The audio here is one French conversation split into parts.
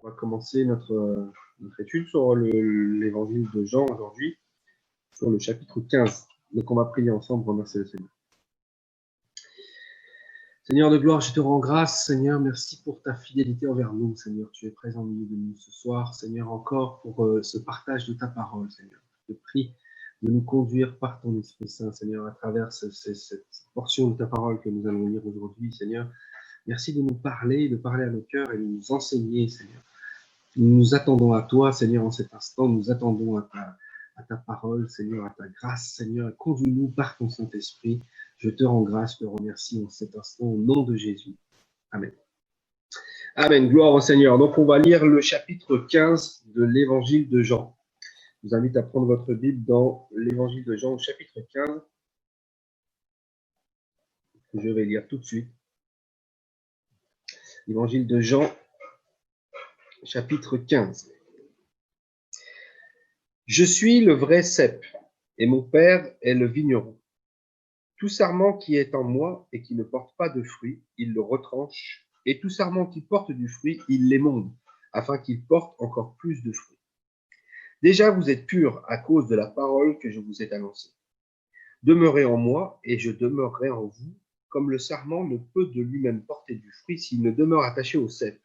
On va commencer notre étude sur l'évangile de Jean aujourd'hui, sur le chapitre 15. Donc on va prier ensemble, remercier le Seigneur. Seigneur de gloire, je te rends grâce, Seigneur, merci pour ta fidélité envers nous, Seigneur. Tu es présent au milieu de nous ce soir, Seigneur, encore pour ce partage de ta parole, Seigneur. Je te prie de nous conduire par ton Esprit Saint, Seigneur, à travers cette portion de ta parole que nous allons lire aujourd'hui, Seigneur. Merci de nous parler, de parler à nos cœurs et de nous enseigner, Seigneur. Nous nous attendons à toi, Seigneur, en cet instant. Nous attendons à ta parole, Seigneur, à ta grâce, Seigneur. Conduis-nous par ton Saint-Esprit. Je te rends grâce, je te remercie en cet instant, au nom de Jésus. Amen. Amen. Gloire au Seigneur. Donc, on va lire le chapitre 15 de l'évangile de Jean. Je vous invite à prendre votre Bible dans l'évangile de Jean, au chapitre 15. Je vais lire tout de suite. L'évangile de Jean, chapitre 15. Je suis le vrai cep, et mon Père est le vigneron. Tout sarment qui est en moi et qui ne porte pas de fruit, il le retranche, et tout sarment qui porte du fruit, il l'émonde, afin qu'il porte encore plus de fruits. Déjà vous êtes purs à cause de la parole que je vous ai annoncée. Demeurez en moi, et je demeurerai en vous, comme le sarment ne peut de lui-même porter du fruit s'il ne demeure attaché au cep.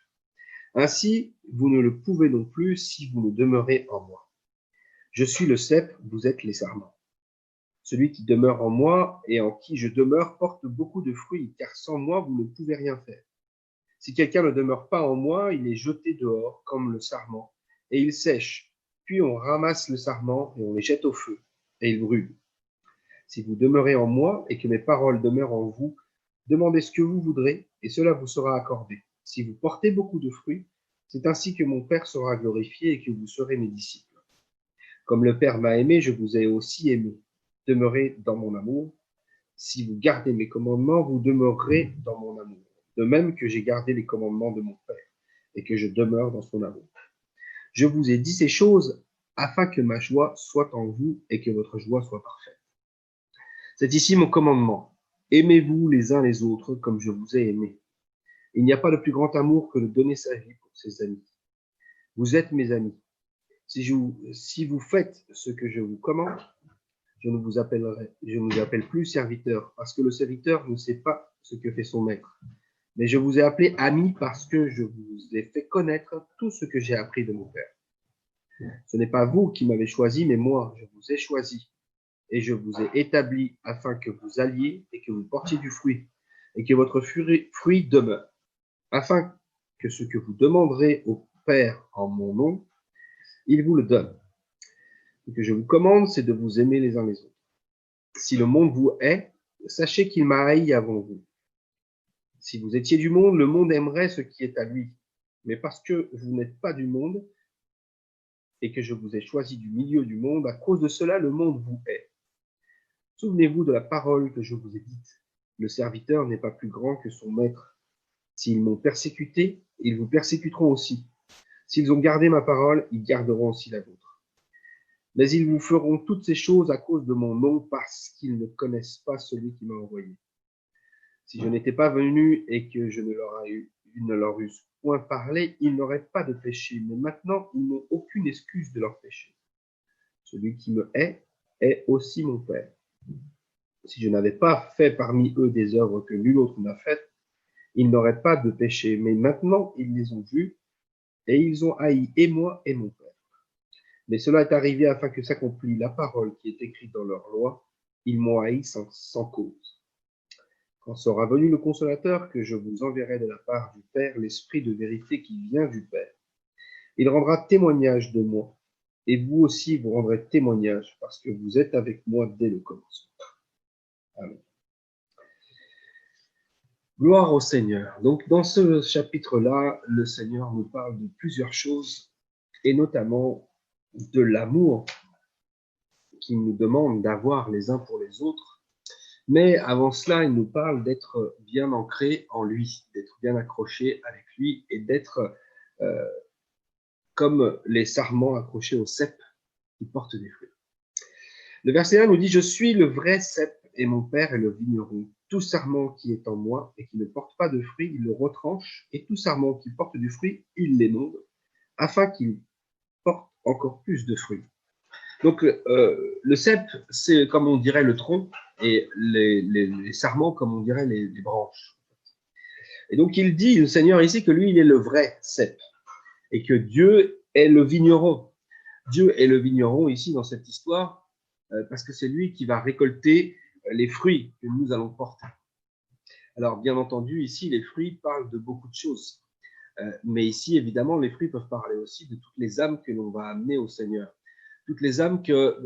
Ainsi, vous ne le pouvez non plus si vous ne demeurez en moi. Je suis le cep, vous êtes les sarments. Celui qui demeure en moi et en qui je demeure porte beaucoup de fruits, car sans moi vous ne pouvez rien faire. Si quelqu'un ne demeure pas en moi, il est jeté dehors comme le sarment, et il sèche. Puis on ramasse le sarment et on les jette au feu, et il brûle. Si vous demeurez en moi et que mes paroles demeurent en vous, demandez ce que vous voudrez, et cela vous sera accordé. Si vous portez beaucoup de fruits, c'est ainsi que mon Père sera glorifié et que vous serez mes disciples. Comme le Père m'a aimé, je vous ai aussi aimé. Demeurez dans mon amour. Si vous gardez mes commandements, vous demeurerez dans mon amour. De même que j'ai gardé les commandements de mon Père et que je demeure dans son amour. Je vous ai dit ces choses afin que ma joie soit en vous et que votre joie soit parfaite. C'est ici mon commandement. Aimez-vous les uns les autres comme je vous ai aimé. Il n'y a pas de plus grand amour que de donner sa vie pour ses amis. Vous êtes mes amis. Si vous faites ce que je vous commande, je ne vous appelle plus serviteur, parce que le serviteur ne sait pas ce que fait son maître. Mais je vous ai appelé ami parce que je vous ai fait connaître tout ce que j'ai appris de mon Père. Ce n'est pas vous qui m'avez choisi, mais moi, je vous ai choisi. Et je vous ai établi afin que vous alliez et que vous portiez du fruit, et que votre fruit demeure, afin que ce que vous demanderez au Père en mon nom, il vous le donne. Ce que je vous commande, c'est de vous aimer les uns les autres. Si le monde vous hait, sachez qu'il m'a haï avant vous. Si vous étiez du monde, le monde aimerait ce qui est à lui. Mais parce que vous n'êtes pas du monde et que je vous ai choisi du milieu du monde, à cause de cela, le monde vous hait. Souvenez-vous de la parole que je vous ai dite. Le serviteur n'est pas plus grand que son maître. S'ils m'ont persécuté, ils vous persécuteront aussi. S'ils ont gardé ma parole, ils garderont aussi la vôtre. Mais ils vous feront toutes ces choses à cause de mon nom, parce qu'ils ne connaissent pas celui qui m'a envoyé. Si je n'étais pas venu et que je ne leur eusse point parlé, ils n'auraient pas de péché, mais maintenant ils n'ont aucune excuse de leur péché. Celui qui me hait est aussi mon Père. Si je n'avais pas fait parmi eux des œuvres que nul autre n'a faites, ils n'auraient pas de péché, mais maintenant ils les ont vues et ils ont haï et moi et mon Père. Mais cela est arrivé afin que s'accomplisse la parole qui est écrite dans leur loi. Ils m'ont haï sans cause. Quand sera venu le Consolateur que je vous enverrai de la part du Père, l'Esprit de vérité qui vient du Père, il rendra témoignage de moi, et vous aussi vous rendrez témoignage, parce que vous êtes avec moi dès le commencement. Amen. Gloire au Seigneur. Donc dans ce chapitre-là, le Seigneur nous parle de plusieurs choses, et notamment de l'amour qu'il nous demande d'avoir les uns pour les autres. Mais avant cela, il nous parle d'être bien ancré en lui, d'être bien accroché avec lui et d'être comme les sarments accrochés au cep qui portent des fruits. Le verset 1 nous dit « Je suis le vrai cep et mon Père est le vigneron. Tout sarment qui est en moi et qui ne porte pas de fruit, il le retranche, et tout sarment qui porte du fruit, il l'émonde, afin qu'il porte encore plus de fruits. Donc, le cep, c'est comme on dirait le tronc, et les sarments, comme on dirait les branches. Et donc, il dit, le Seigneur ici, que lui, il est le vrai cep, et que Dieu est le vigneron. Dieu est le vigneron ici dans cette histoire, parce que c'est lui qui va récolter les fruits que nous allons porter. Alors, bien entendu, ici, les fruits parlent de beaucoup de choses. Mais ici, évidemment, les fruits peuvent parler aussi de toutes les âmes que l'on va amener au Seigneur. Toutes les âmes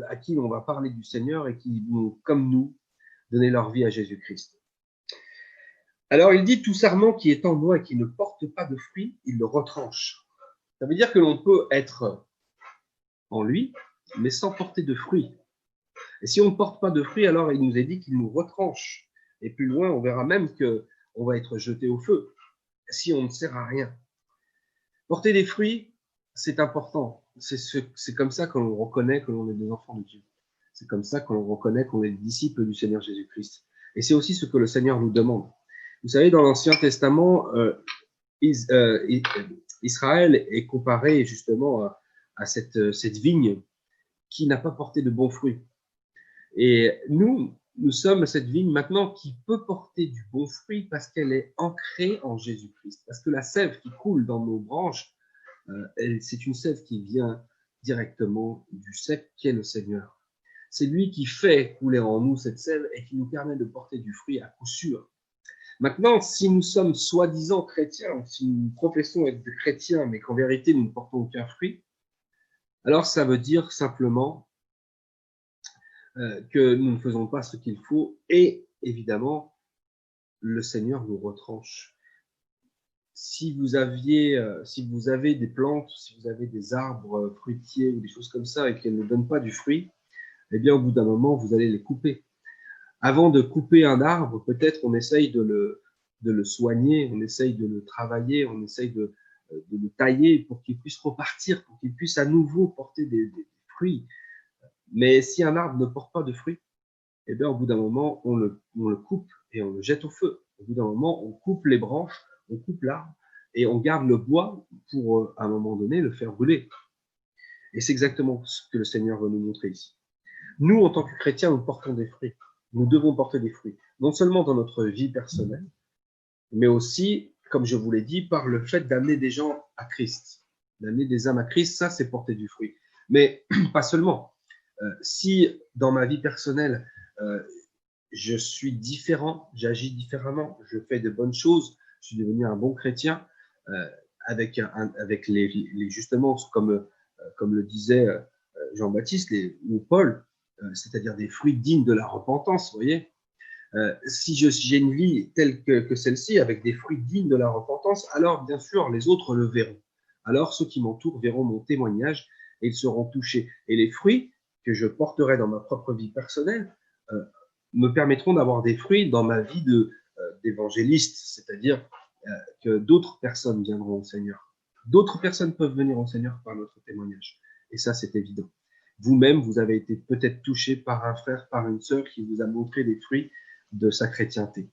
à qui l'on va parler du Seigneur et qui vont, comme nous, donner leur vie à Jésus-Christ. Alors, il dit, tout sarment qui est en moi et qui ne porte pas de fruits, il le retranche. Ça veut dire que l'on peut être en lui, mais sans porter de fruits. Et si on ne porte pas de fruits, alors il nous est dit qu'il nous retranche. Et plus loin, on verra même qu'on va être jeté au feu si on ne sert à rien. Porter des fruits, c'est important. C'est comme ça que l'on reconnaît que l'on est des enfants de Dieu. C'est comme ça que l'on reconnaît qu'on est des disciples du Seigneur Jésus-Christ. Et c'est aussi ce que le Seigneur nous demande. Vous savez, dans l'Ancien Testament, Israël est comparé justement à cette vigne qui n'a pas porté de bons fruits. Et nous sommes cette vigne maintenant qui peut porter du bon fruit parce qu'elle est ancrée en Jésus-Christ. Parce que la sève qui coule dans nos branches, c'est une sève qui vient directement du cep qui est le Seigneur. C'est lui qui fait couler en nous cette sève et qui nous permet de porter du fruit à coup sûr. Maintenant, si nous sommes soi-disant chrétiens, si nous professons être chrétiens, mais qu'en vérité nous ne portons aucun fruit, alors ça veut dire simplement que nous ne faisons pas ce qu'il faut et évidemment, le Seigneur nous retranche. Si vous avez des plantes, si vous avez des arbres fruitiers ou des choses comme ça et qu'elles ne donnent pas du fruit, eh bien, au bout d'un moment, vous allez les couper. Avant de couper un arbre, peut-être on essaye de le soigner, on essaye de le travailler, on essaye de le tailler pour qu'il puisse repartir, pour qu'il puisse à nouveau porter des fruits. Mais si un arbre ne porte pas de fruits, eh bien, au bout d'un moment, on le coupe et on le jette au feu. Au bout d'un moment, on coupe les branches, on coupe l'arbre et on garde le bois pour, à un moment donné, le faire brûler. Et c'est exactement ce que le Seigneur veut nous montrer ici. Nous, en tant que chrétiens, nous portons des fruits. Nous devons porter des fruits, non seulement dans notre vie personnelle, mais aussi, comme je vous l'ai dit, par le fait d'amener des gens à Christ. D'amener des âmes à Christ, ça, c'est porter du fruit. Mais pas seulement. Si, dans ma vie personnelle, je suis différent, j'agis différemment, je fais de bonnes choses, je suis devenu un bon chrétien, avec justement, comme le disait Jean-Baptiste ou Paul, c'est-à-dire des fruits dignes de la repentance, vous voyez. Si j'ai une vie telle que celle-ci, avec des fruits dignes de la repentance, alors bien sûr, les autres le verront. Alors ceux qui m'entourent verront mon témoignage et ils seront touchés. Et les fruits que je porterai dans ma propre vie personnelle me permettront d'avoir des fruits dans ma vie d'évangéliste, c'est-à-dire que d'autres personnes viendront au Seigneur. D'autres personnes peuvent venir au Seigneur par notre témoignage. Et ça, c'est évident. Vous-même, vous avez été peut-être touché par un frère, par une sœur qui vous a montré des fruits de sa chrétienté.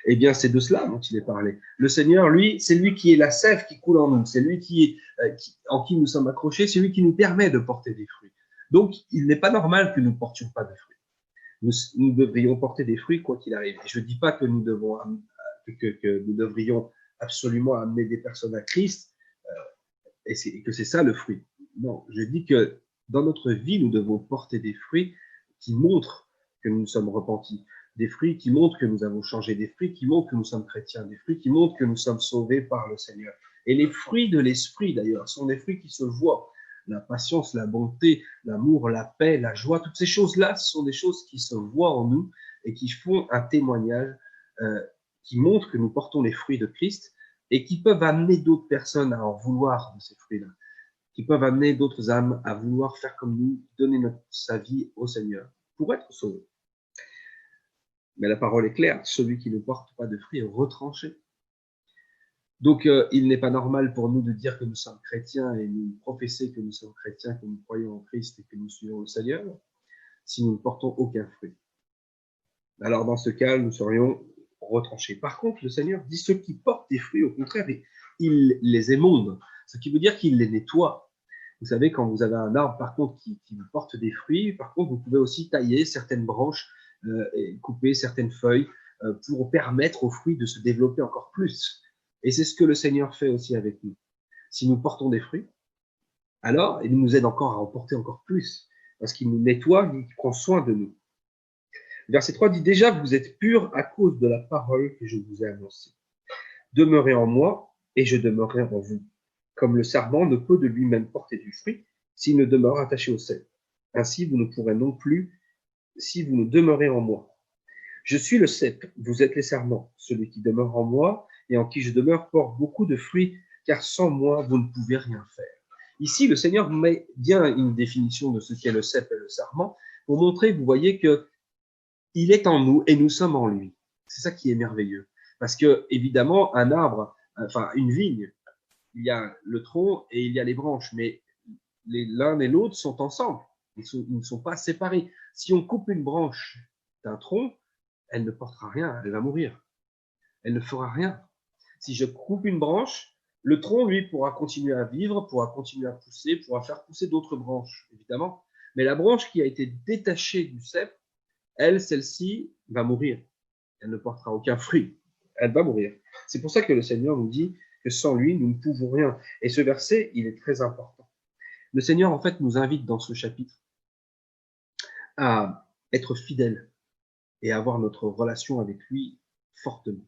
Eh bien, c'est de cela dont il est parlé. Le Seigneur, lui, c'est lui qui est la sève qui coule en nous. C'est lui en qui nous sommes accrochés. C'est lui qui nous permet de porter des fruits. Donc, il n'est pas normal que nous ne portions pas de fruits. Nous devrions porter des fruits quoi qu'il arrive. Et je ne dis pas que nous devrions absolument amener des personnes à Christ et que c'est ça le fruit. Non, je dis que dans notre vie, nous devons porter des fruits qui montrent que nous nous sommes repentis, des fruits qui montrent que nous avons changé, des fruits qui montrent que nous sommes chrétiens, des fruits qui montrent que nous sommes sauvés par le Seigneur. Et les fruits de l'esprit, d'ailleurs, sont des fruits qui se voient. La patience, la bonté, l'amour, la paix, la joie, toutes ces choses-là, ce sont des choses qui se voient en nous et qui font un témoignage qui montre que nous portons les fruits de Christ et qui peuvent amener d'autres personnes à en vouloir de ces fruits-là, qui peuvent amener d'autres âmes à vouloir faire comme nous, donner sa vie au Seigneur pour être sauvé. Mais la parole est claire, celui qui ne porte pas de fruits est retranché. Donc, il n'est pas normal pour nous de dire que nous sommes chrétiens et nous professer que nous sommes chrétiens, que nous croyons en Christ et que nous suivons le Seigneur, si nous ne portons aucun fruit. Alors dans ce cas, nous serions retranchés. Par contre, le Seigneur dit ceux qui portent des fruits, au contraire, il les émonde, ce qui veut dire qu'il les nettoie. Vous savez, quand vous avez un arbre, par contre, qui porte des fruits, par contre, vous pouvez aussi tailler certaines branches et couper certaines feuilles pour permettre aux fruits de se développer encore plus. Et c'est ce que le Seigneur fait aussi avec nous. Si nous portons des fruits, alors il nous aide encore à en porter encore plus, parce qu'il nous nettoie, il prend soin de nous. Verset 3 dit déjà, vous êtes purs à cause de la parole que je vous ai annoncée. Demeurez en moi et je demeurerai en vous. Comme le sarment ne peut de lui-même porter du fruit s'il ne demeure attaché au cep. Ainsi, vous ne pourrez non plus si vous ne demeurez en moi. Je suis le cep, vous êtes les sarments. Celui qui demeure en moi et en qui je demeure porte beaucoup de fruits, car sans moi, vous ne pouvez rien faire. Ici, le Seigneur met bien une définition de ce qu'est le cep et le sarment pour montrer, vous voyez, que il est en nous et nous sommes en lui. C'est ça qui est merveilleux. Parce que, évidemment, un arbre, enfin, une vigne, il y a le tronc et il y a les branches, mais l'un et l'autre sont ensemble. Ils ne sont pas séparés. Si on coupe une branche d'un tronc, elle ne portera rien, elle va mourir. Elle ne fera rien. Si je coupe une branche, le tronc, lui, pourra continuer à vivre, pourra continuer à pousser, pourra faire pousser d'autres branches, évidemment. Mais la branche qui a été détachée du cep, elle, celle-ci, va mourir. Elle ne portera aucun fruit. Elle va mourir. C'est pour ça que le Seigneur nous dit que sans lui, nous ne pouvons rien. Et ce verset, il est très important. Le Seigneur, en fait, nous invite dans ce chapitre à être fidèles et à avoir notre relation avec lui fortement.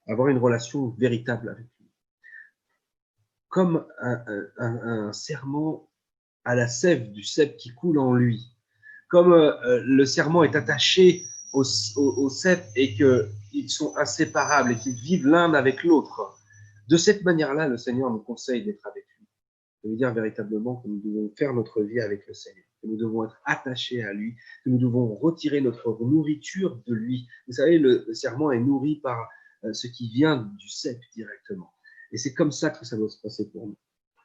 Avoir une relation véritable avec lui. Comme un serment à la sève du cep qui coule en lui. Comme le serment est attaché au cep et qu'ils sont inséparables et qu'ils vivent l'un avec l'autre. De cette manière-là, le Seigneur nous conseille d'être avec lui. Ça veut dire véritablement que nous devons faire notre vie avec le Seigneur, que nous devons être attachés à lui, que nous devons retirer notre nourriture de lui. Vous savez, le serment est nourri par ce qui vient du cep directement. Et c'est comme ça que ça doit se passer pour nous.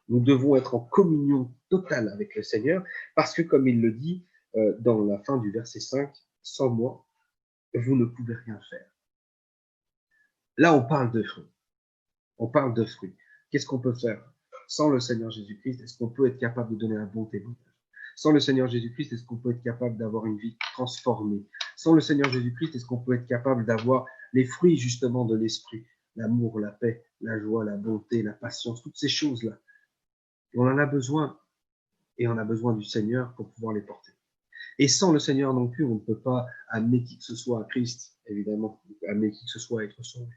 Nous devons être en communion totale avec le Seigneur parce que, comme il le dit dans la fin du verset 5, sans moi, vous ne pouvez rien faire. Là, on parle de fruits. On parle de fruits. Qu'est-ce qu'on peut faire sans le Seigneur Jésus-Christ? Est-ce qu'on peut être capable de donner un bon témoignage? Sans le Seigneur Jésus-Christ, est-ce qu'on peut être capable d'avoir une vie transformée? Sans le Seigneur Jésus-Christ, est-ce qu'on peut être capable d'avoir les fruits justement de l'esprit? L'amour, la paix, la joie, la bonté, la patience, toutes ces choses-là. On en a besoin et on a besoin du Seigneur pour pouvoir les porter. Et sans le Seigneur non plus, on ne peut pas amener qui que ce soit à Christ, évidemment, amener qui que ce soit à être sauvé.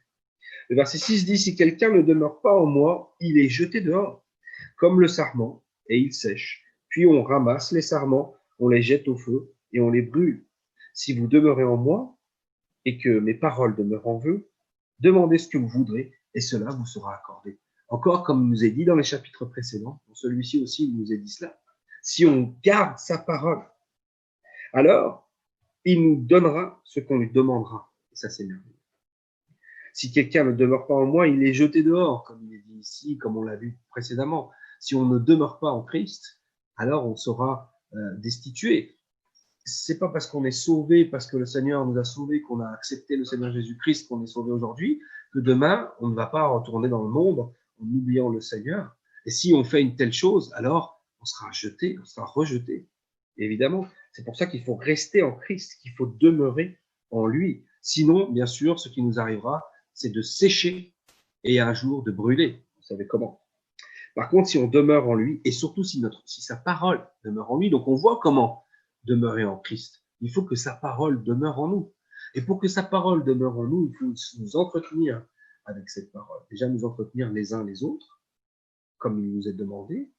Le verset 6 dit, si quelqu'un ne demeure pas en moi, il est jeté dehors, comme le sarment, et il sèche. Puis on ramasse les sarments, on les jette au feu, et on les brûle. Si vous demeurez en moi, et que mes paroles demeurent en vous, demandez ce que vous voudrez, et cela vous sera accordé. Encore, comme il nous est dit dans les chapitres précédents, dans celui-ci aussi, il nous est dit cela. Si on garde sa parole, alors il nous donnera ce qu'on lui demandera. Et ça, c'est merveilleux. Si quelqu'un ne demeure pas en moi, il est jeté dehors, comme il est dit ici, comme on l'a vu précédemment. Si on ne demeure pas en Christ, alors on sera destitué. C'est pas parce qu'on est sauvé, parce que le Seigneur nous a sauvés, qu'on a accepté le Seigneur Jésus-Christ, qu'on est sauvé aujourd'hui, que demain, on ne va pas retourner dans le monde en oubliant le Seigneur. Et si on fait une telle chose, alors on sera jeté, on sera rejeté. Et évidemment, c'est pour ça qu'il faut rester en Christ, qu'il faut demeurer en lui. Sinon, bien sûr, ce qui nous arrivera, c'est de sécher et un jour de brûler. Vous savez comment. Par contre, si on demeure en lui, et surtout si sa parole demeure en lui, donc on voit comment demeurer en Christ. Il faut que sa parole demeure en nous. Et pour que sa parole demeure en nous, il faut nous entretenir avec cette parole. Déjà nous entretenir les uns les autres, comme il nous est demandé,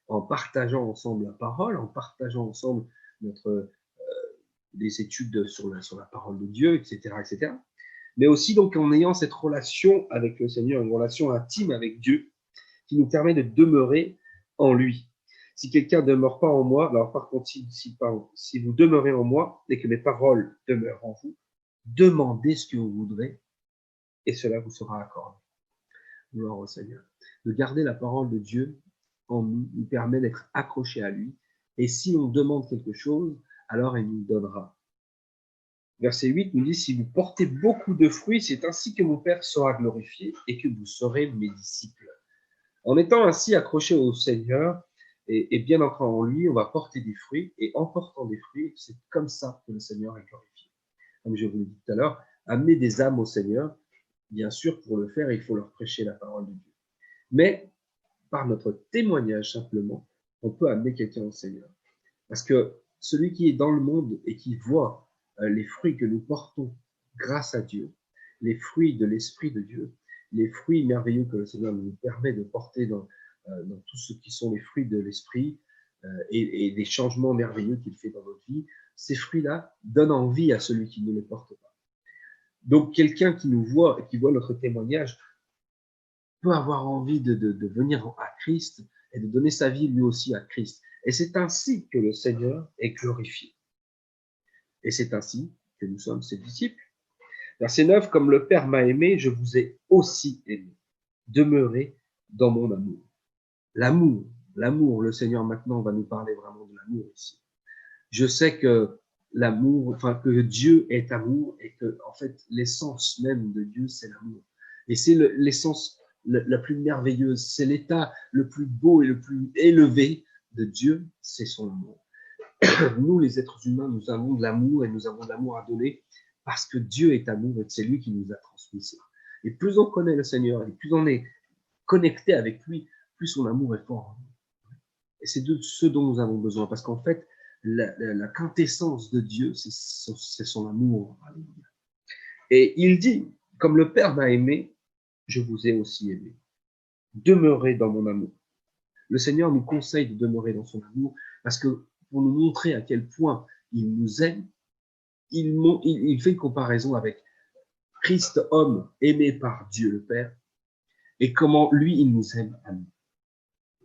en partageant ensemble la parole, en partageant ensemble des études sur la parole de Dieu, etc., etc. Mais aussi donc en ayant cette relation avec le Seigneur, une relation intime avec Dieu, qui nous permet de demeurer en lui. Si quelqu'un ne demeure pas en moi, alors par contre, si vous demeurez en moi et que mes paroles demeurent en vous, demandez ce que vous voudrez et cela vous sera accordé. Gloire au Seigneur. De garder la parole de Dieu en nous permet d'être accroché à lui. Et si on demande quelque chose, alors il nous donnera. Verset 8 nous dit, si vous portez beaucoup de fruits, c'est ainsi que mon Père sera glorifié et que vous serez mes disciples. En étant ainsi accrochés au Seigneur et bien ancrés en lui, on va porter des fruits et en portant des fruits, c'est comme ça que le Seigneur est glorifié. Comme je vous l'ai dit tout à l'heure, amener des âmes au Seigneur, bien sûr, pour le faire, il faut leur prêcher la parole de Dieu. Mais par notre témoignage simplement, on peut amener quelqu'un au Seigneur. Parce que celui qui est dans le monde et qui voit les fruits que nous portons grâce à Dieu, les fruits de l'Esprit de Dieu, les fruits merveilleux que le Seigneur nous permet de porter dans tout ce qui sont les fruits de l'Esprit et des changements merveilleux qu'il fait dans notre vie, ces fruits-là donnent envie à celui qui ne les porte pas. Donc quelqu'un qui nous voit et qui voit notre témoignage peut avoir envie de venir à Christ et de donner sa vie lui aussi à Christ. Et c'est ainsi que le Seigneur est glorifié. Et c'est ainsi que nous sommes ses disciples. Verset 9, comme le Père m'a aimé, je vous ai aussi aimé. Demeurez dans mon amour. L'amour, le Seigneur maintenant va nous parler vraiment de l'amour ici. Je sais que l'amour, enfin que Dieu est amour et que en fait l'essence même de Dieu c'est l'amour. Et c'est l'essence la plus merveilleuse, c'est l'état le plus beau et le plus élevé de Dieu, c'est son amour. Nous les êtres humains, nous avons de l'amour et nous avons de l'amour à donner parce que Dieu est amour et c'est lui qui nous a transmis ça. Et plus on connaît le Seigneur et plus on est connecté avec lui, plus son amour est fort. Et c'est de ce dont nous avons besoin parce qu'en fait, la quintessence de Dieu, c'est son amour. Et il dit, comme le Père m'a aimé, je vous ai aussi aimé. Demeurez dans mon amour. Le Seigneur nous conseille de demeurer dans son amour parce que pour nous montrer à quel point il nous aime, il fait une comparaison avec Christ homme aimé par Dieu le Père et comment lui il nous aime à nous.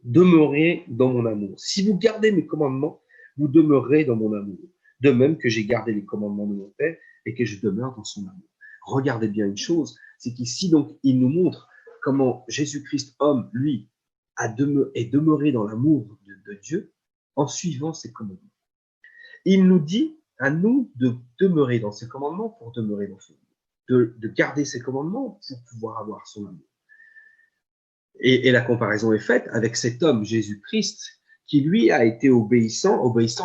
Demeurez dans mon amour. Si vous gardez mes commandements, vous demeurerez dans mon amour. De même que j'ai gardé les commandements de mon Père et que je demeure dans son amour. Regardez bien une chose, c'est qu'ici, donc, il nous montre comment Jésus-Christ, homme, lui, est demeuré dans l'amour de Dieu en suivant ses commandements. Il nous dit à nous de demeurer dans ses commandements pour demeurer dans son amour, de garder ses commandements pour pouvoir avoir son amour. Et la comparaison est faite avec cet homme, Jésus-Christ, qui lui a été obéissant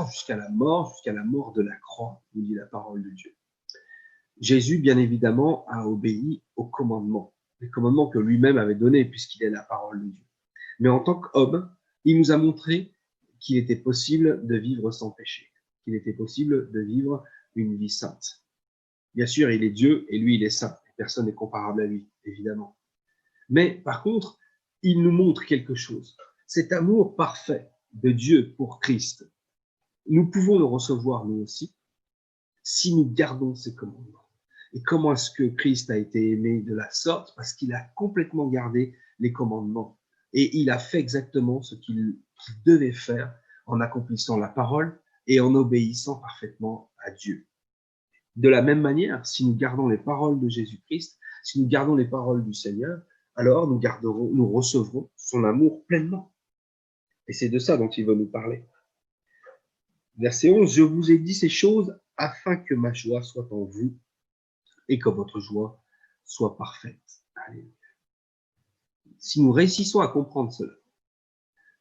jusqu'à la mort de la croix, nous dit la parole de Dieu. Jésus, bien évidemment, a obéi aux commandements, les commandements que lui-même avait donnés, puisqu'il est la parole de Dieu. Mais en tant qu'homme, il nous a montré qu'il était possible de vivre sans péché, qu'il était possible de vivre une vie sainte. Bien sûr, il est Dieu et lui, il est saint. Personne n'est comparable à lui, évidemment. Mais par contre, il nous montre quelque chose. Cet amour parfait de Dieu pour Christ, nous pouvons le recevoir nous aussi si nous gardons ses commandements. Et comment est-ce que Christ a été aimé de la sorte? Parce qu'il a complètement gardé les commandements. Et il a fait exactement ce qu'il devait faire en accomplissant la parole et en obéissant parfaitement à Dieu. De la même manière, si nous gardons les paroles de Jésus-Christ, si nous gardons les paroles du Seigneur, alors nous recevrons son amour pleinement. Et c'est de ça dont il veut nous parler. Verset 11, je vous ai dit ces choses afin que ma joie soit en vous et que votre joie soit parfaite. Alléluia. Si nous réussissons à comprendre cela,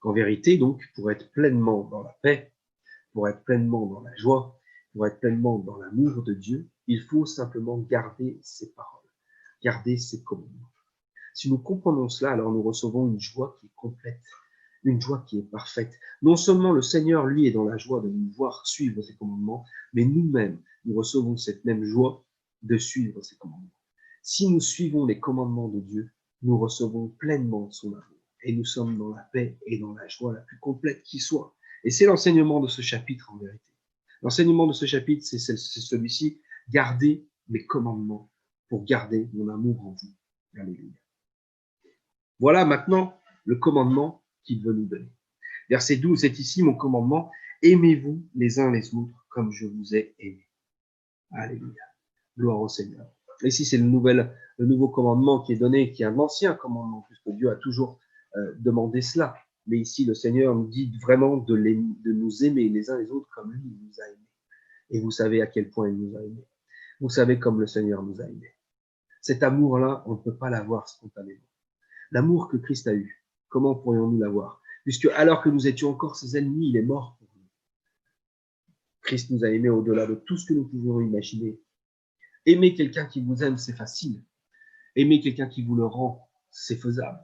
qu'en vérité, donc, pour être pleinement dans la paix, pour être pleinement dans la joie, pour être pleinement dans l'amour de Dieu, il faut simplement garder ses paroles, garder ses commandements. Si nous comprenons cela, alors nous recevons une joie qui est complète, une joie qui est parfaite. Non seulement le Seigneur, lui, est dans la joie de nous voir suivre ses commandements, mais nous-mêmes, nous recevons cette même joie de suivre ses commandements. Si nous suivons les commandements de Dieu, nous recevons pleinement son amour et nous sommes dans la paix et dans la joie la plus complète qui soit. Et c'est l'enseignement de ce chapitre en vérité. L'enseignement de ce chapitre, c'est celui-ci, gardez mes commandements pour garder mon amour en vous. Alléluia. Voilà maintenant le commandement qu'il veut nous donner. Verset 12 est ici mon commandement, aimez-vous les uns les autres comme je vous ai aimé. Alléluia. Gloire au Seigneur. Ici, c'est le nouveau commandement qui est donné, qui est un ancien commandement, puisque Dieu a toujours demandé cela. Mais ici, le Seigneur nous dit vraiment de nous aimer les uns les autres comme lui nous a aimés. Et vous savez à quel point il nous a aimés. Vous savez comme le Seigneur nous a aimés. Cet amour-là, on ne peut pas l'avoir spontanément. L'amour que Christ a eu, comment pourrions-nous l'avoir? Puisque alors que nous étions encore ses ennemis, il est mort pour nous. Christ nous a aimés au-delà de tout ce que nous pouvions imaginer. Aimer quelqu'un qui vous aime, c'est facile. Aimer quelqu'un qui vous le rend, c'est faisable.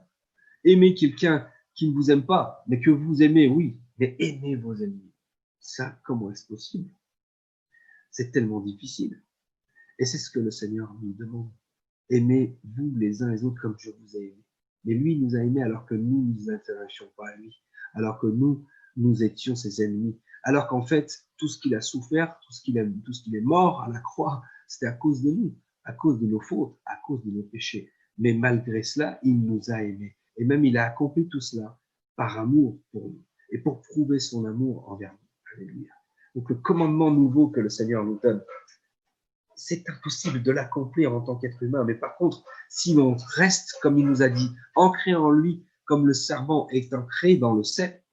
Aimer quelqu'un qui ne vous aime pas, mais que vous aimez, oui, mais aimez vos ennemis. Ça, comment est-ce possible? C'est tellement difficile. Et c'est ce que le Seigneur nous demande. Aimez-vous les uns les autres comme je vous ai aimé. Mais lui, il nous a aimés alors que nous ne nous intéressions pas à lui, alors que nous étions ses ennemis, alors qu'en fait, tout ce qu'il a souffert, tout ce qu'il est mort à la croix, c'était à cause de nous, à cause de nos fautes, à cause de nos péchés. Mais malgré cela, il nous a aimés. Et même, il a accompli tout cela par amour pour nous et pour prouver son amour envers nous. Alléluia. Donc, le commandement nouveau que le Seigneur nous donne, c'est impossible de l'accomplir en tant qu'être humain. Mais par contre, si l'on reste, comme il nous a dit, ancré en lui, comme le serment est ancré dans le cep,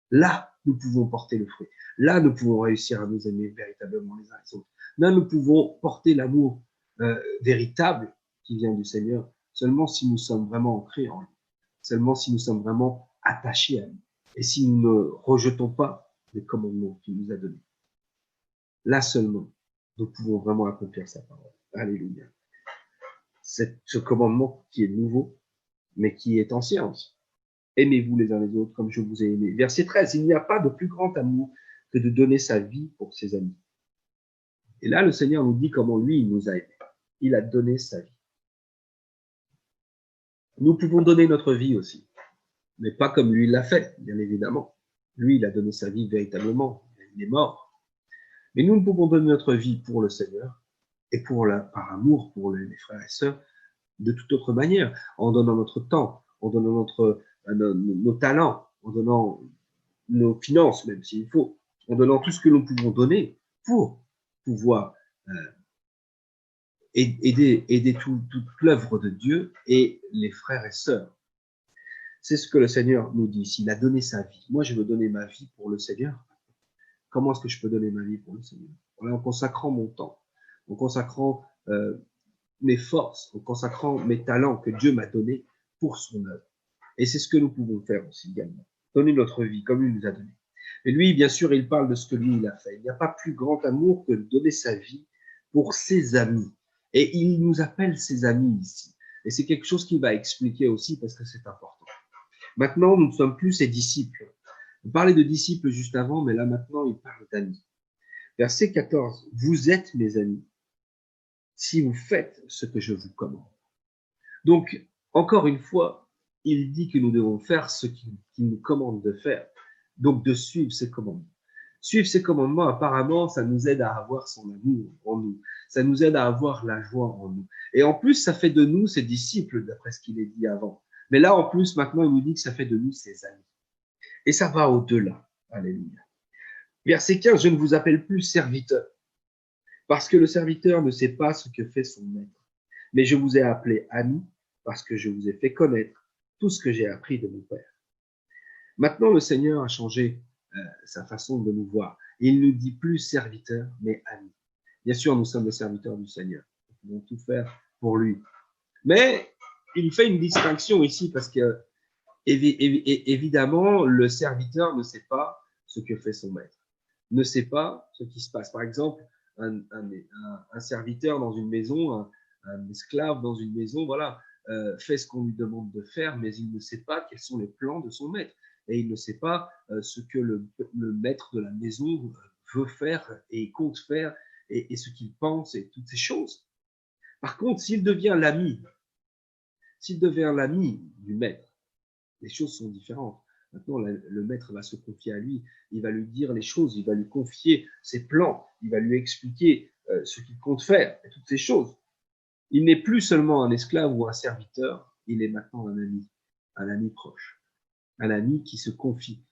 là, nous pouvons porter le fruit. Là, nous pouvons réussir à nous aimer véritablement les uns les autres. Là, nous pouvons porter l'amour véritable qui vient du Seigneur, seulement si nous sommes vraiment ancrés en lui, seulement si nous sommes vraiment attachés à lui, et si nous ne rejetons pas les commandements qu'il nous a donnés. Là seulement, nous pouvons vraiment accomplir sa parole. Alléluia. C'est ce commandement qui est nouveau, mais qui est ancien aussi. Aimez-vous les uns les autres comme je vous ai aimé. Verset 13, il n'y a pas de plus grand amour que de donner sa vie pour ses amis. Et là, le Seigneur nous dit comment lui, il nous a aimés. Il a donné sa vie. Nous pouvons donner notre vie aussi, mais pas comme lui l'a fait, bien évidemment. Lui, il a donné sa vie véritablement. Il est mort. Mais nous pouvons donner notre vie pour le Seigneur et par amour pour les frères et sœurs de toute autre manière, en donnant notre temps, en donnant nos talents, en donnant nos finances, même s'il faut, en donnant tout ce que nous pouvons donner pour pouvoir aider toute l'œuvre de Dieu et les frères et sœurs. C'est ce que le Seigneur nous dit. S'il a donné sa vie, moi je veux donner ma vie pour le Seigneur. Comment est-ce que je peux donner ma vie pour le Seigneur? En consacrant mon temps, en consacrant mes forces, en consacrant mes talents que Dieu m'a donnés pour son œuvre. Et c'est ce que nous pouvons faire aussi également. Donner notre vie comme il nous a donné. Et lui, bien sûr, il parle de ce que lui, il a fait. Il n'y a pas plus grand amour que de donner sa vie pour ses amis. Et il nous appelle ses amis ici. Et c'est quelque chose qu'il va expliquer aussi parce que c'est important. Maintenant, nous ne sommes plus ses disciples. On parlait de disciples juste avant, mais là maintenant, il parle d'amis. Verset 14. Vous êtes mes amis si vous faites ce que je vous commande. Donc, encore une fois, il dit que nous devons faire ce qu'il nous commande de faire. Donc, de suivre ses commandements. Suivre ses commandements, apparemment, ça nous aide à avoir son amour en nous. Ça nous aide à avoir la joie en nous. Et en plus, ça fait de nous ses disciples, d'après ce qu'il est dit avant. Mais là, en plus, maintenant, il nous dit que ça fait de nous ses amis. Et ça va au-delà. Alléluia. Verset 15, je ne vous appelle plus serviteur, parce que le serviteur ne sait pas ce que fait son maître. Mais je vous ai appelé ami, parce que je vous ai fait connaître tout ce que j'ai appris de mon Père. Maintenant, le Seigneur a changé sa façon de nous voir. Il ne dit plus serviteur, mais ami. Bien sûr, nous sommes les serviteurs du Seigneur. Nous pouvons tout faire pour lui. Mais il fait une distinction ici, parce que évidemment, le serviteur ne sait pas ce que fait son maître, ne sait pas ce qui se passe. Par exemple, un serviteur dans une maison, un esclave dans une maison, voilà, fait ce qu'on lui demande de faire, mais il ne sait pas quels sont les plans de son maître. Et il ne sait pas ce que le maître de la maison veut faire et compte faire et ce qu'il pense et toutes ces choses. Par contre, s'il devient l'ami du maître, les choses sont différentes. Maintenant, le maître va se confier à lui, il va lui dire les choses, il va lui confier ses plans, il va lui expliquer ce qu'il compte faire, et toutes ces choses. Il n'est plus seulement un esclave ou un serviteur, il est maintenant un ami proche, un ami qui se confie,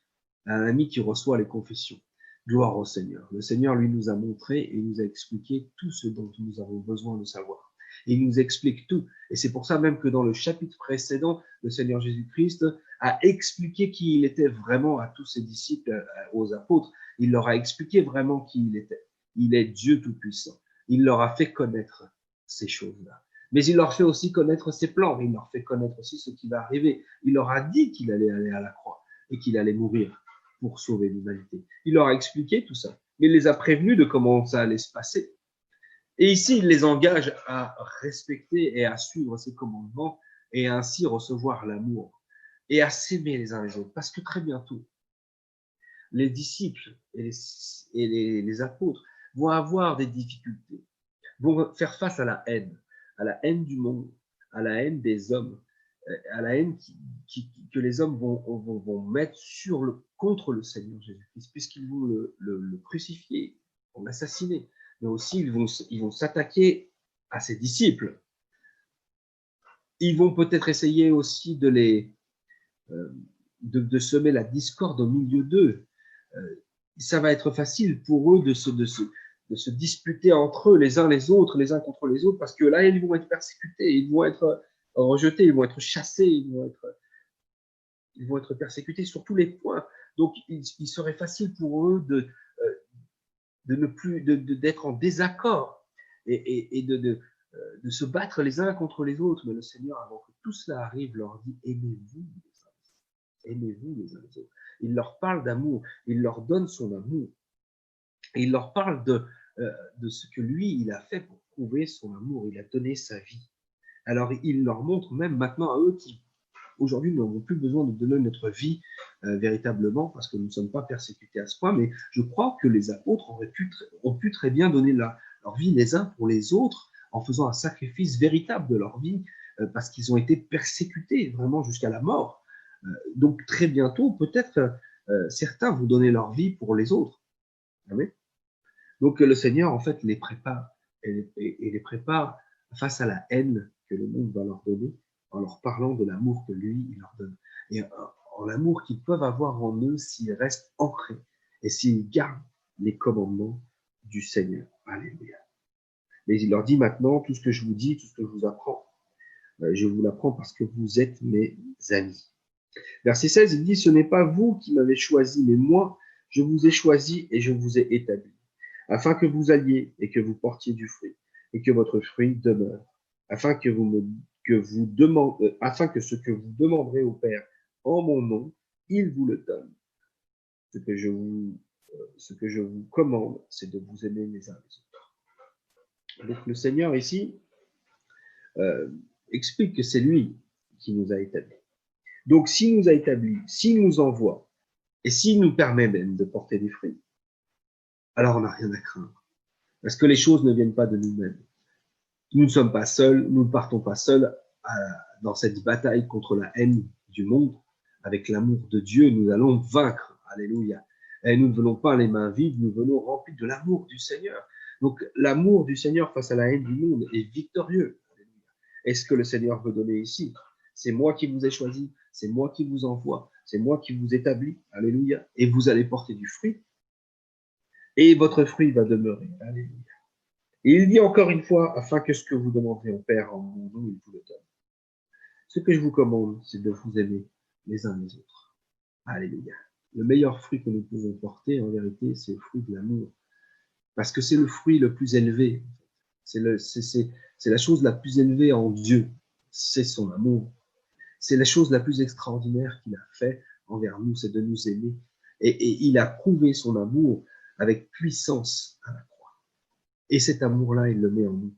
un ami qui reçoit les confessions. Gloire au Seigneur. Le Seigneur, lui, nous a montré et nous a expliqué tout ce dont nous avons besoin de savoir. Il nous explique tout. Et c'est pour ça même que dans le chapitre précédent, le Seigneur Jésus-Christ a expliqué qui il était vraiment à tous ses disciples, aux apôtres. Il leur a expliqué vraiment qui il était. Il est Dieu Tout-Puissant. Il leur a fait connaître ces choses-là. Mais il leur fait aussi connaître ses plans. Il leur fait connaître aussi ce qui va arriver. Il leur a dit qu'il allait aller à la croix et qu'il allait mourir pour sauver l'humanité. Il leur a expliqué tout ça. Mais il les a prévenus de comment ça allait se passer. Et ici, il les engage à respecter et à suivre ses commandements et à ainsi recevoir l'amour et à s'aimer les uns les autres. Parce que très bientôt, les disciples et les apôtres vont avoir des difficultés, vont faire face à la haine du monde, à la haine des hommes, à la haine que les hommes vont mettre contre le Seigneur Jésus-Christ, puisqu'ils vont le crucifier, vont l'assassiner, mais aussi ils vont s'attaquer à ses disciples. Ils vont peut-être essayer aussi de semer la discorde au milieu d'eux. Ça va être facile pour eux de se disputer entre eux, les uns contre les autres, parce que là, ils vont être persécutés, ils vont être rejetés, ils vont être chassés, ils vont être persécutés sur tous les points. Donc, il serait facile pour eux de ne plus, d'être en désaccord et de se battre les uns contre les autres. Mais le Seigneur, avant que tout cela arrive, leur dit: aimez-vous les uns les autres. Il leur parle d'amour, il leur donne son amour. Et il leur parle de ce que lui, il a fait pour prouver son amour. Il a donné sa vie. Alors, il leur montre même maintenant à eux qui, aujourd'hui, n'auront plus besoin de donner notre vie véritablement, parce que nous ne sommes pas persécutés à ce point, mais je crois que les apôtres ont pu très bien donner leur vie les uns pour les autres, en faisant un sacrifice véritable de leur vie, parce qu'ils ont été persécutés vraiment jusqu'à la mort. Donc, très bientôt, peut-être, certains vont donner leur vie pour les autres. Amen. Donc le Seigneur, en fait, les prépare et les prépare face à la haine que le monde va leur donner, en leur parlant de l'amour que lui, il leur donne. Et en l'amour qu'ils peuvent avoir en eux s'ils restent ancrés et s'ils gardent les commandements du Seigneur. Alléluia. Mais il leur dit maintenant: tout ce que je vous dis, tout ce que je vous apprends, je vous l'apprends parce que vous êtes mes amis. Verset 16, il dit: ce n'est pas vous qui m'avez choisi, mais moi, je vous ai choisi et je vous ai établi, afin que vous alliez et que vous portiez du fruit, et que votre fruit demeure, afin que afin que ce que vous demanderez au Père en mon nom, il vous le donne. Ce que je vous commande, c'est de vous aimer les uns les autres. Donc le Seigneur ici explique que c'est lui qui nous a établis. Donc s'il nous a établis, s'il nous envoie, et s'il nous permet même de porter des fruits, alors on n'a rien à craindre. Parce que les choses ne viennent pas de nous-mêmes. Nous ne sommes pas seuls, nous ne partons pas seuls dans cette bataille contre la haine du monde. Avec l'amour de Dieu, nous allons vaincre. Alléluia. Et nous ne venons pas les mains vides, nous venons remplis de l'amour du Seigneur. Donc l'amour du Seigneur face à la haine du monde est victorieux. Alléluia. Et ce que le Seigneur veut donner ici, c'est moi qui vous ai choisi, c'est moi qui vous envoie, c'est moi qui vous établis. Alléluia. Et vous allez porter du fruit. Et votre fruit va demeurer. Alléluia. Et il dit encore une fois: afin que ce que vous demanderez au Père en mon nom, il vous le donne. Ce que je vous commande, c'est de vous aimer les uns les autres. Alléluia. Le meilleur fruit que nous pouvons porter, en vérité, c'est le fruit de l'amour. Parce que c'est le fruit le plus élevé. C'est la chose la plus élevée en Dieu. C'est son amour. C'est la chose la plus extraordinaire qu'il a fait envers nous, c'est de nous aimer. Et il a prouvé son amour avec puissance à la croix. Et cet amour-là, il le met en nous.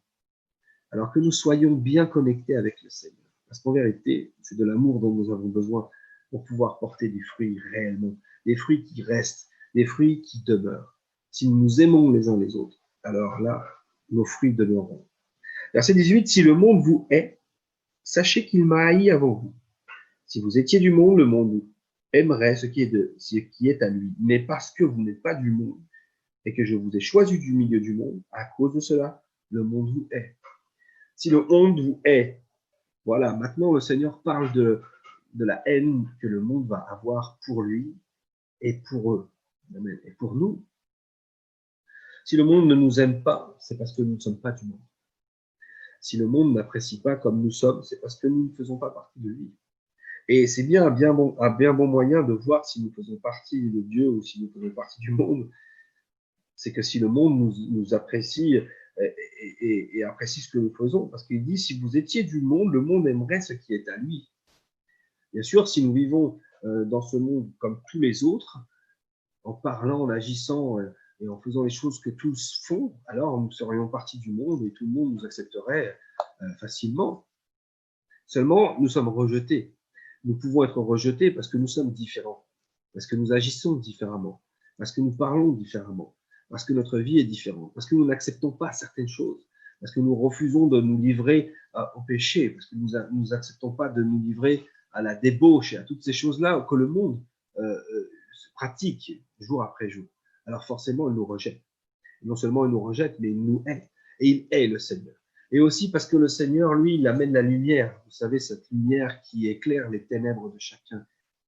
Alors que nous soyons bien connectés avec le Seigneur. Parce qu'en vérité, c'est de l'amour dont nous avons besoin pour pouvoir porter des fruits réellement, des fruits qui restent, des fruits qui demeurent. Si nous nous aimons les uns les autres, alors là, nos fruits demeureront. Verset 18, si le monde vous hait, sachez qu'il m'a haï avant vous. Si vous étiez du monde, le monde aimerait ce qui est à lui. Mais parce que vous n'êtes pas du monde et que je vous ai choisi du milieu du monde, à cause de cela, le monde vous hait. Si le monde vous hait, voilà, maintenant le Seigneur parle de la haine que le monde va avoir pour lui et pour eux, et pour nous. Si le monde ne nous aime pas, c'est parce que nous ne sommes pas du monde. Si le monde n'apprécie pas comme nous sommes, c'est parce que nous ne faisons pas partie de lui. Et c'est bien un bien bon moyen de voir si nous faisons partie de Dieu ou si nous faisons partie du monde. C'est que si le monde nous apprécie et apprécie ce que nous faisons. Parce qu'il dit, si vous étiez du monde, le monde aimerait ce qui est à lui. Bien sûr, si nous vivons dans ce monde comme tous les autres, en parlant, en agissant et en faisant les choses que tous font, alors nous serions partie du monde et tout le monde nous accepterait facilement. Seulement, nous sommes rejetés. Nous pouvons être rejetés parce que nous sommes différents, parce que nous agissons différemment, parce que nous parlons différemment, parce que notre vie est différente, parce que nous n'acceptons pas certaines choses, parce que nous refusons de nous livrer au péché, parce que nous n'acceptons pas de nous livrer à la débauche et à toutes ces choses-là que le monde pratique jour après jour. Alors forcément, il nous rejette. Et non seulement il nous rejette, mais il nous hait. Et il hait le Seigneur. Et aussi parce que le Seigneur, lui, il amène la lumière. Vous savez, cette lumière qui éclaire les ténèbres de chacun.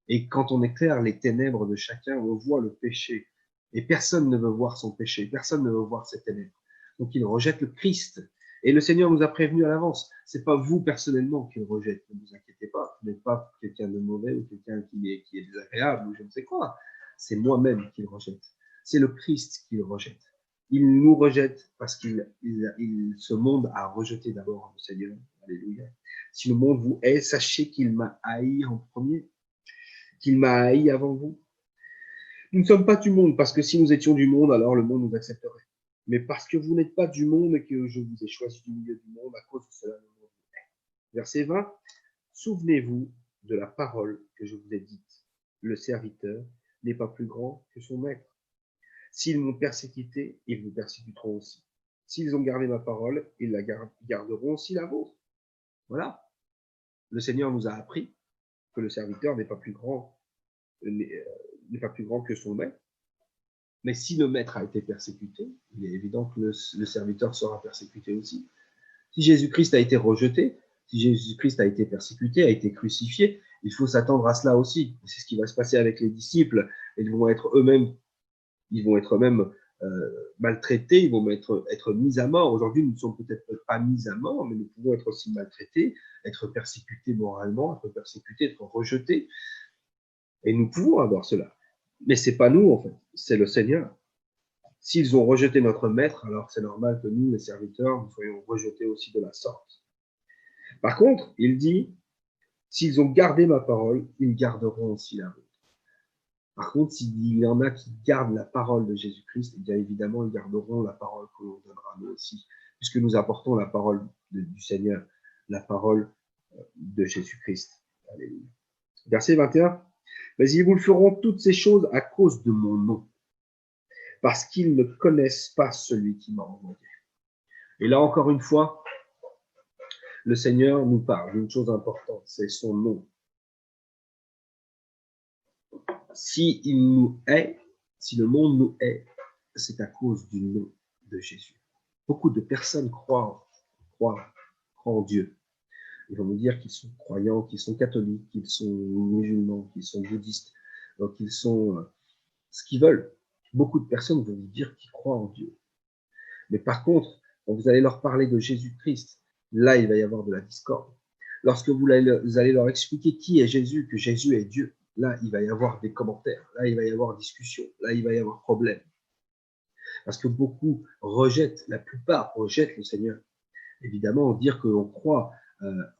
Et quand on éclaire les ténèbres de chacun, on voit le péché. Et personne ne veut voir son péché. Personne ne veut voir ses ténèbres. Donc il rejette le Christ. Et le Seigneur nous a prévenus à l'avance. C'est pas vous personnellement qui le rejette. Ne vous inquiétez pas. Vous n'êtes pas quelqu'un de mauvais ou quelqu'un qui est désagréable ou je ne sais quoi. C'est moi-même qui le rejette. C'est le Christ qui le rejette. Il nous rejette parce ce monde a rejeté d'abord le Seigneur. Alléluia. Si le monde vous hait, sachez qu'il m'a haï en premier, qu'il m'a haï avant vous. Nous ne sommes pas du monde, parce que si nous étions du monde, alors le monde nous accepterait. Mais parce que vous n'êtes pas du monde et que je vous ai choisi du milieu du monde, à cause de cela, le monde vous hait. Verset 20. Souvenez-vous de la parole que je vous ai dite. Le serviteur n'est pas plus grand que son maître. S'ils m'ont persécuté, ils vous persécuteront aussi. S'ils ont gardé ma parole, ils la garderont aussi la vôtre. Voilà. Le Seigneur nous a appris que le serviteur n'est pas plus grand que son maître. Mais si le maître a été persécuté, il est évident que le serviteur sera persécuté aussi. Si Jésus-Christ a été rejeté, si Jésus-Christ a été persécuté, a été crucifié, il faut s'attendre à cela aussi. C'est ce qui va se passer avec les disciples. Ils vont être eux-mêmes maltraités, ils vont être mis à mort. Aujourd'hui, nous ne sommes peut-être pas mis à mort, mais nous pouvons être aussi maltraités, être persécutés moralement, être persécutés, être rejetés. Et nous pouvons avoir cela. Mais c'est pas nous, en fait, c'est le Seigneur. S'ils ont rejeté notre maître, alors c'est normal que nous, les serviteurs, nous soyons rejetés aussi de la sorte. Par contre, il dit, s'ils ont gardé ma parole, ils garderont aussi la vôtre. Par contre, s'il y en a qui gardent la parole de Jésus-Christ, eh bien évidemment, ils garderont la parole que l'on donnera nous aussi, puisque nous apportons la parole du Seigneur, la parole de Jésus-Christ. Alléluia. Verset 21. Mais ils vous feront toutes ces choses à cause de mon nom, parce qu'ils ne connaissent pas celui qui m'a envoyé. Et là, encore une fois, le Seigneur nous parle d'une chose importante, c'est son nom. Si il nous hait, si le monde nous hait, c'est à cause du nom de Jésus. Beaucoup de personnes croient en Dieu. Ils vont nous dire qu'ils sont croyants, qu'ils sont catholiques, qu'ils sont musulmans, qu'ils sont bouddhistes, qu'ils sont ce qu'ils veulent. Beaucoup de personnes vont vous dire qu'ils croient en Dieu. Mais par contre, quand vous allez leur parler de Jésus-Christ, là, il va y avoir de la discorde. Lorsque vous allez leur expliquer qui est Jésus, que Jésus est Dieu, là, il va y avoir des commentaires, là, il va y avoir discussion, là, il va y avoir problème. Parce que beaucoup rejettent, la plupart rejettent le Seigneur. Évidemment, dire que l'on croit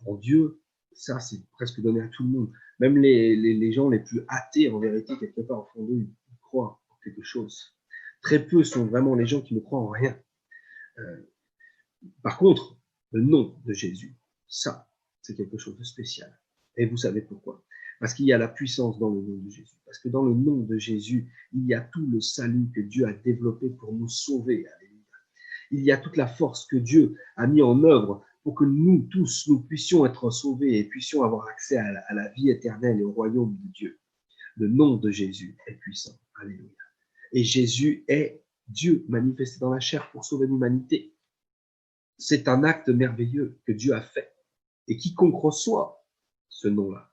en Dieu, ça, c'est presque donné à tout le monde. Même les gens les plus athées, en vérité, quelque part, au fond d'eux, ils croient en quelque chose. Très peu sont vraiment les gens qui ne croient en rien. Par contre, le nom de Jésus, ça, c'est quelque chose de spécial. Et vous savez pourquoi? Parce qu'il y a la puissance dans le nom de Jésus. Parce que dans le nom de Jésus, il y a tout le salut que Dieu a développé pour nous sauver. Alléluia. Il y a toute la force que Dieu a mis en œuvre pour que nous tous, nous puissions être sauvés et puissions avoir accès à la vie éternelle et au royaume de Dieu. Le nom de Jésus est puissant. Alléluia. Et Jésus est Dieu manifesté dans la chair pour sauver l'humanité. C'est un acte merveilleux que Dieu a fait. Et quiconque reçoit ce nom-là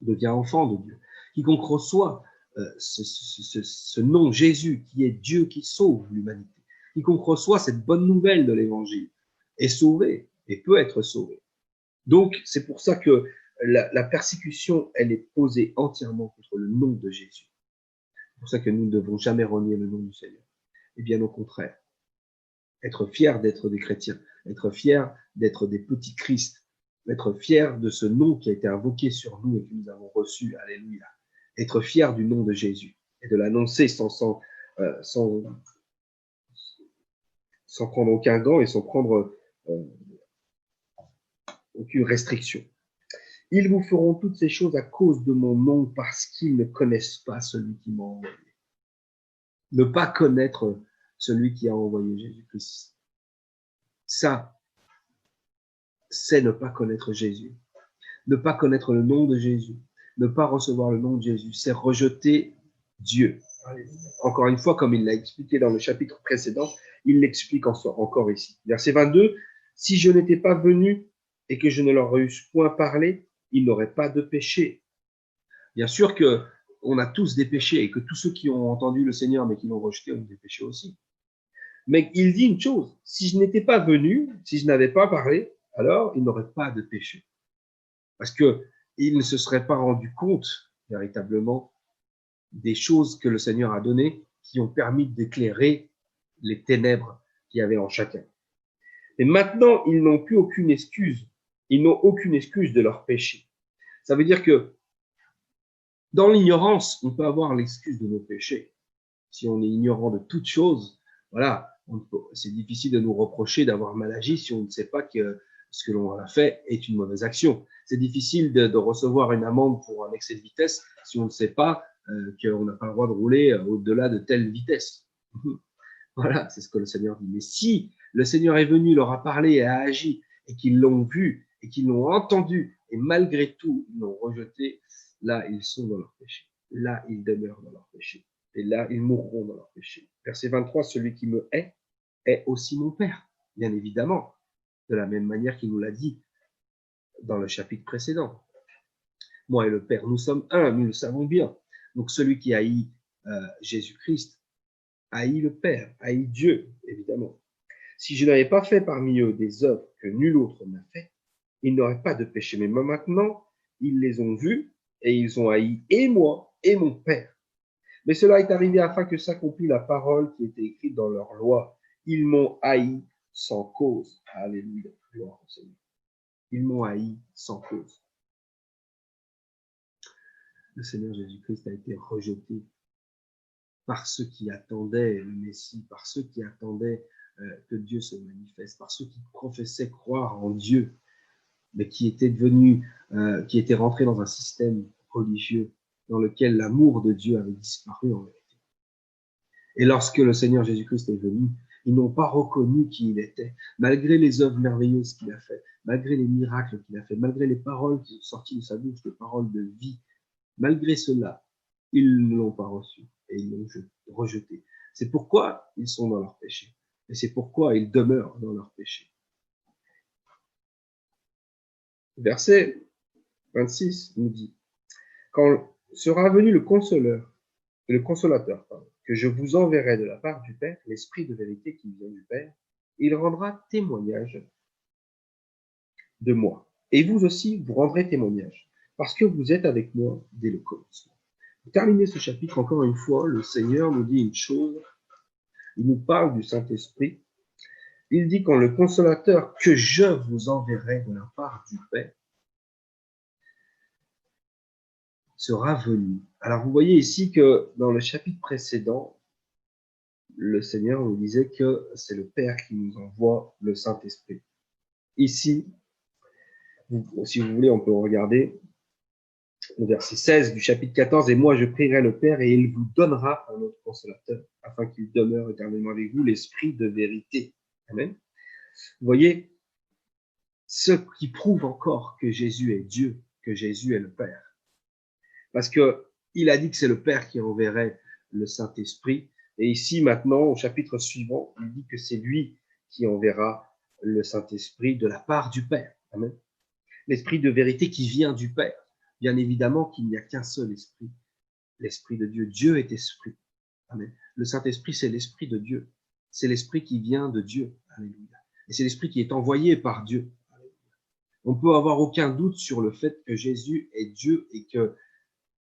devient enfant de Dieu. Quiconque reçoit ce nom Jésus, qui est Dieu qui sauve l'humanité, quiconque reçoit cette bonne nouvelle de l'évangile, est sauvé et peut être sauvé. Donc, c'est pour ça que la persécution, elle est posée entièrement contre le nom de Jésus. C'est pour ça que nous ne devons jamais renier le nom du Seigneur. Et bien au contraire, Être fier d'être des chrétiens, être fier d'être des petits Christ, être fier de ce nom qui a été invoqué sur nous et que nous avons reçu. Alléluia. Être fier du nom de Jésus et de l'annoncer sans prendre aucun gant et sans prendre aucune restriction. Ils vous feront toutes ces choses à cause de mon nom parce qu'ils ne connaissent pas celui qui m'a envoyé. Ne pas connaître celui qui a envoyé Jésus-Christ. Ça, c'est ne pas connaître Jésus. Ne pas connaître le nom de Jésus. Ne pas recevoir le nom de Jésus. C'est rejeter Dieu. Encore une fois, comme il l'a expliqué dans le chapitre précédent, il l'explique encore ici. Verset 22, « Si je n'étais pas venu et que je ne leur eusse point parlé, ils n'auraient pas de péché. » Bien sûr que on a tous des péchés et que tous ceux qui ont entendu le Seigneur mais qui l'ont rejeté ont des péchés aussi. Mais il dit une chose, si je n'étais pas venu, si je n'avais pas parlé, alors ils n'auraient pas de péché. Parce que ils ne se seraient pas rendus compte véritablement des choses que le Seigneur a données qui ont permis d'éclairer les ténèbres qu'il y avait en chacun. Et maintenant, ils n'ont plus aucune excuse. Ils n'ont aucune excuse de leur péché. Ça veut dire que dans l'ignorance, on peut avoir l'excuse de nos péchés. Si on est ignorant de toutes choses, voilà, c'est difficile de nous reprocher d'avoir mal agi si on ne sait pas que ce que l'on a fait est une mauvaise action. C'est difficile de recevoir une amende pour un excès de vitesse si on ne sait pas qu'on n'a pas le droit de rouler au-delà de telle vitesse. Voilà, c'est ce que le Seigneur dit. Mais si le Seigneur est venu, leur a parlé et a agi, et qu'ils l'ont vu, et qu'ils l'ont entendu, et malgré tout, ils l'ont rejeté, là, ils sont dans leur péché. Là, ils demeurent dans leur péché. Et là, ils mourront dans leur péché. Verset 23, celui qui me hait est aussi mon Père, bien évidemment, de la même manière qu'il nous l'a dit dans le chapitre précédent. Moi et le Père, nous sommes un, nous le savons bien. Donc celui qui haït Jésus-Christ haït le Père, haït Dieu, évidemment. Si je n'avais pas fait parmi eux des œuvres que nul autre n'a fait, ils n'auraient pas de péché. Mais maintenant, ils les ont vus et ils ont haï et moi et mon Père. Mais cela est arrivé afin que s'accomplisse la parole qui était écrite dans leur loi. Ils m'ont haï sans cause. Alléluia. Gloire au Seigneur. Ils m'ont haï sans cause. Le Seigneur Jésus-Christ a été rejeté par ceux qui attendaient le Messie, par ceux qui attendaient que Dieu se manifeste, par ceux qui professaient croire en Dieu, mais qui étaient qui étaient rentrés dans un système religieux dans lequel l'amour de Dieu avait disparu en vérité. Et lorsque le Seigneur Jésus-Christ est venu, ils n'ont pas reconnu qui il était, malgré les œuvres merveilleuses qu'il a fait, malgré les miracles qu'il a fait, malgré les paroles qui sont sorties de sa bouche, les paroles de vie. Malgré cela, ils ne l'ont pas reçu et ils l'ont rejeté. C'est pourquoi ils sont dans leur péché. Et c'est pourquoi ils demeurent dans leur péché. Verset 26 nous dit, quand sera venu le consolateur, que je vous enverrai de la part du Père, l'Esprit de vérité qui vient du Père, il rendra témoignage de moi. Et vous aussi, vous rendrez témoignage, parce que vous êtes avec moi dès le commencement. Pour terminer ce chapitre, encore une fois, le Seigneur nous dit une chose. Il nous parle du Saint-Esprit. Il dit quand le consolateur que je vous enverrai de la part du Père sera venu. Alors vous voyez ici que dans le chapitre précédent, le Seigneur nous disait que c'est le Père qui nous envoie le Saint-Esprit. Ici, si vous voulez, on peut regarder le verset 16 du chapitre 14, « Et moi je prierai le Père et il vous donnera un autre consolateur, afin qu'il demeure éternellement avec vous, l'Esprit de vérité. » Amen. Vous voyez, ce qui prouve encore que Jésus est Dieu, que Jésus est le Père. Parce que il a dit que c'est le Père qui enverrait le Saint-Esprit. Et ici, maintenant, au chapitre suivant, il dit que c'est lui qui enverra le Saint-Esprit de la part du Père. Amen. L'Esprit de vérité qui vient du Père. Bien évidemment qu'il n'y a qu'un seul esprit, l'Esprit de Dieu. Dieu est esprit. Amen. Le Saint-Esprit, c'est l'Esprit de Dieu. C'est l'Esprit qui vient de Dieu. Alléluia. Et c'est l'Esprit qui est envoyé par Dieu. Alléluia. On peut avoir aucun doute sur le fait que Jésus est Dieu et que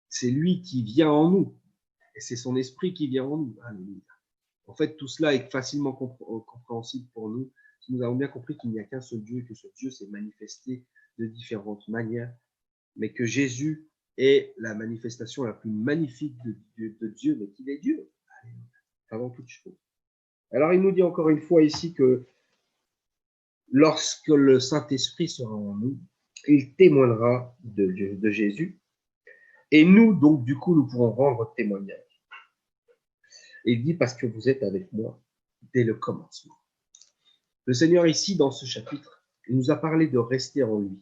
c'est lui qui vient en nous. Et c'est son Esprit qui vient en nous. Alléluia. En fait, tout cela est facilement compréhensible pour nous si nous avons bien compris qu'il n'y a qu'un seul Dieu et que ce Dieu s'est manifesté de différentes manières, mais que Jésus est la manifestation la plus magnifique de Dieu, mais qu'il est Dieu, avant toute chose. Alors, il nous dit encore une fois ici que lorsque le Saint-Esprit sera en nous, il témoignera de Jésus, et nous, donc, du coup, nous pourrons rendre témoignage. Et il dit, parce que vous êtes avec moi dès le commencement. Le Seigneur, ici, dans ce chapitre, il nous a parlé de rester en lui,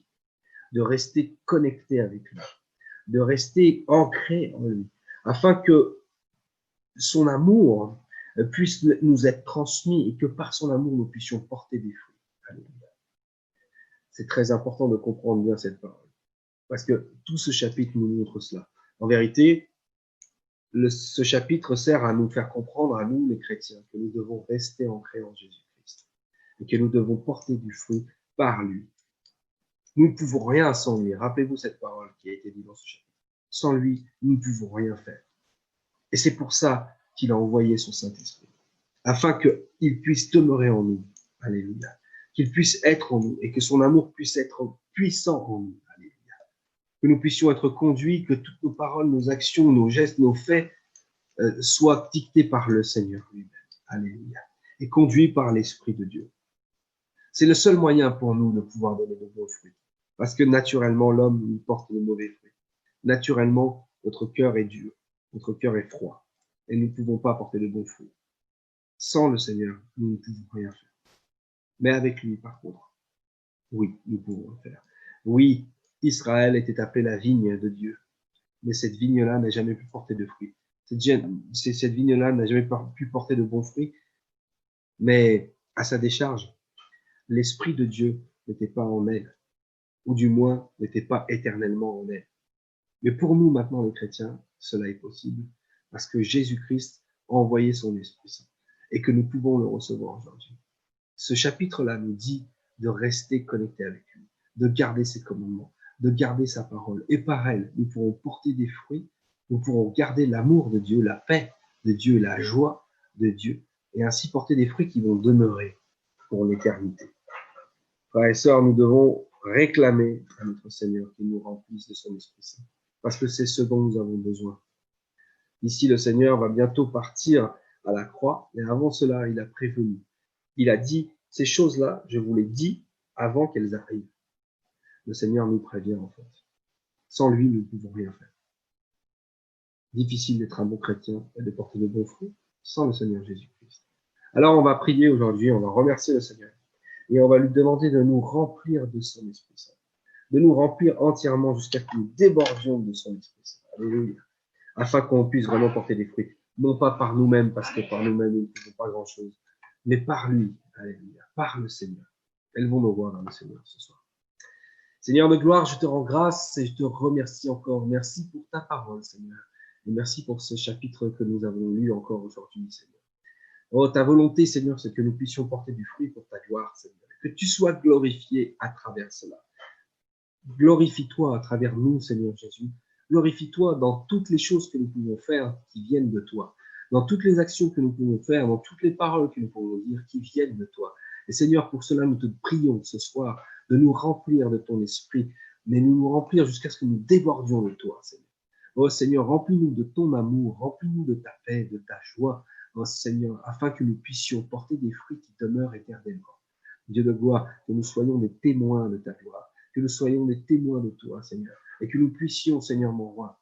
de rester connecté avec lui, de rester ancré en lui, afin que son amour puisse nous être transmis et que par son amour, nous puissions porter des fruits. Alléluia. C'est très important de comprendre bien cette parole, parce que tout ce chapitre nous montre cela. En vérité, ce chapitre sert à nous faire comprendre, à nous les chrétiens, que nous devons rester ancrés en Jésus-Christ et que nous devons porter du fruit par lui. Nous ne pouvons rien sans lui. Rappelez-vous cette parole qui a été dite dans ce chapitre. Sans lui, nous ne pouvons rien faire. Et c'est pour ça qu'il a envoyé son Saint-Esprit, afin qu'il puisse demeurer en nous. Alléluia. Qu'il puisse être en nous et que son amour puisse être puissant en nous. Alléluia. Que nous puissions être conduits, que toutes nos paroles, nos actions, nos gestes, nos faits soient dictés par le Seigneur lui-même. Alléluia. Et conduits par l'Esprit de Dieu. C'est le seul moyen pour nous de pouvoir donner de bons fruits. Parce que naturellement, l'homme porte de mauvais fruits. Naturellement, notre cœur est dur, notre cœur est froid, et nous ne pouvons pas porter de bons fruits. Sans le Seigneur, nous ne pouvons rien faire. Mais avec lui, par contre, oui, nous pouvons le faire. Oui, Israël était appelé la vigne de Dieu, mais cette vigne-là n'a jamais pu porter de fruits. Cette vigne-là n'a jamais pu porter de bons fruits, mais à sa décharge, l'Esprit de Dieu n'était pas en elle, ou du moins n'était pas éternellement en elle. Mais pour nous maintenant les chrétiens, cela est possible, parce que Jésus-Christ a envoyé son Esprit Saint, et que nous pouvons le recevoir aujourd'hui. Ce chapitre-là nous dit de rester connectés avec lui, de garder ses commandements, de garder sa parole, et par elle, nous pourrons porter des fruits, nous pourrons garder l'amour de Dieu, la paix de Dieu, la joie de Dieu, et ainsi porter des fruits qui vont demeurer pour l'éternité. Frères et sœurs, nous devons réclamer à notre Seigneur qu'il nous remplisse de son Esprit Saint, parce que c'est ce dont nous avons besoin. Ici, le Seigneur va bientôt partir à la croix, mais avant cela, il a prévenu. Il a dit, ces choses-là, je vous les dis avant qu'elles arrivent. Le Seigneur nous prévient, en fait. Sans lui, nous ne pouvons rien faire. Difficile d'être un bon chrétien et de porter de bons fruits sans le Seigneur Jésus-Christ. Alors, on va prier aujourd'hui, on va remercier le Seigneur. Et on va lui demander de nous remplir de son Esprit Saint, de nous remplir entièrement jusqu'à ce que nous débordions de son Esprit Saint. Alléluia. Afin qu'on puisse vraiment porter des fruits. Non pas par nous-mêmes, parce que par nous-mêmes, nous ne faisons pas grand-chose, mais par lui. Alléluia. Par le Seigneur. Élevons nos voix vers le Seigneur ce soir. Seigneur de gloire, je te rends grâce et je te remercie encore. Merci pour ta parole, Seigneur. Et merci pour ce chapitre que nous avons lu encore aujourd'hui, Seigneur. Oh, ta volonté, Seigneur, c'est que nous puissions porter du fruit pour ta gloire, Seigneur. Que tu sois glorifié à travers cela. Glorifie-toi à travers nous, Seigneur Jésus. Glorifie-toi dans toutes les choses que nous pouvons faire qui viennent de toi. Dans toutes les actions que nous pouvons faire, dans toutes les paroles que nous pouvons dire qui viennent de toi. Et Seigneur, pour cela, nous te prions ce soir de nous remplir de ton esprit, mais nous remplir jusqu'à ce que nous débordions de toi, Seigneur. Oh Seigneur, remplis-nous de ton amour, remplis-nous de ta paix, de ta joie, oh Seigneur, afin que nous puissions porter des fruits qui demeurent éternellement. Dieu de gloire, que nous soyons des témoins de ta gloire, que nous soyons des témoins de toi, Seigneur, et que nous puissions, Seigneur mon roi,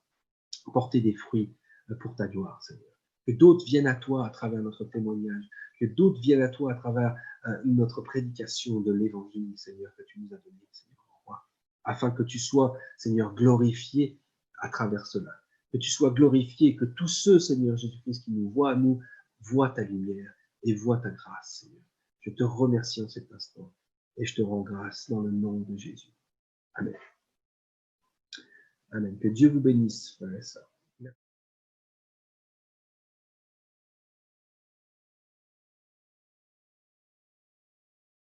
porter des fruits pour ta gloire, Seigneur. Que d'autres viennent à toi à travers notre témoignage, que d'autres viennent à toi à travers notre prédication de l'évangile, Seigneur, que tu nous as donné, Seigneur mon roi, afin que tu sois, Seigneur, glorifié à travers cela. Que tu sois glorifié, que tous ceux, Seigneur Jésus-Christ, qui nous voient ta lumière et voient ta grâce, Seigneur. Je te remercie en cet instant et je te rends grâce dans le nom de Jésus. Amen. Amen. Que Dieu vous bénisse, frères et sœurs.